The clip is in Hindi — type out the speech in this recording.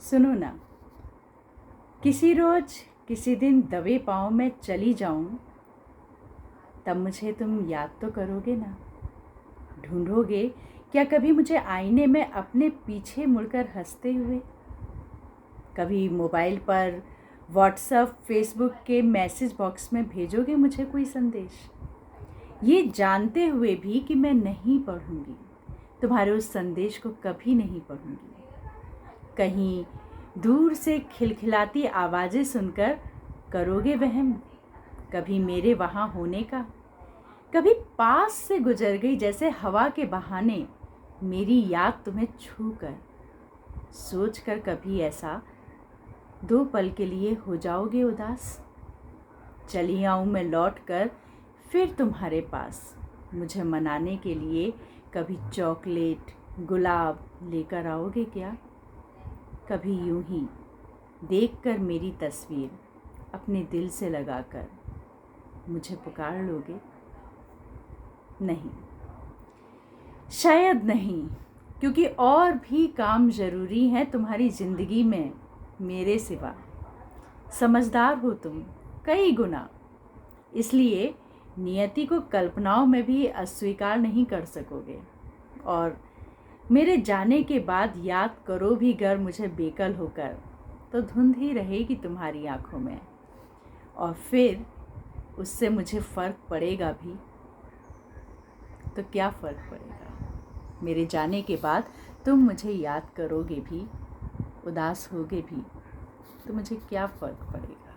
सुनो ना, किसी रोज किसी दिन दबे पाँव में चली जाऊं, तब मुझे तुम याद तो करोगे ना। ढूंढोगे क्या कभी मुझे आईने में अपने पीछे मुड़कर हंसते हुए? कभी मोबाइल पर व्हाट्सएप फेसबुक के मैसेज बॉक्स में भेजोगे मुझे कोई संदेश, ये जानते हुए भी कि मैं नहीं पढ़ूंगी, तुम्हारे उस संदेश को कभी नहीं पढ़ूंगी। कहीं दूर से खिलखिलाती आवाज़ें सुनकर करोगे वहम कभी मेरे वहाँ होने का। कभी पास से गुजर गई जैसे हवा के बहाने मेरी याद तुम्हें छू कर, सोच कर कभी ऐसा 2 पल के लिए हो जाओगे उदास। चली आऊँ मैं लौट कर फिर तुम्हारे पास, मुझे मनाने के लिए कभी चॉकलेट गुलाब लेकर आओगे क्या? कभी यूं ही देखकर मेरी तस्वीर अपने दिल से लगाकर मुझे पुकार लोगे? नहीं, शायद नहीं, क्योंकि और भी काम ज़रूरी हैं तुम्हारी ज़िंदगी में मेरे सिवा। समझदार हो तुम कई गुना, इसलिए नियति को कल्पनाओं में भी अस्वीकार नहीं कर सकोगे। और मेरे जाने के बाद याद करो भी गर मुझे बेकल होकर, तो धुंध ही रहेगी तुम्हारी आंखों में। और फिर उससे मुझे फ़र्क पड़ेगा भी तो क्या फ़र्क पड़ेगा? मेरे जाने के बाद तुम मुझे याद करोगे भी, उदास होगे भी, तो मुझे क्या फ़र्क पड़ेगा?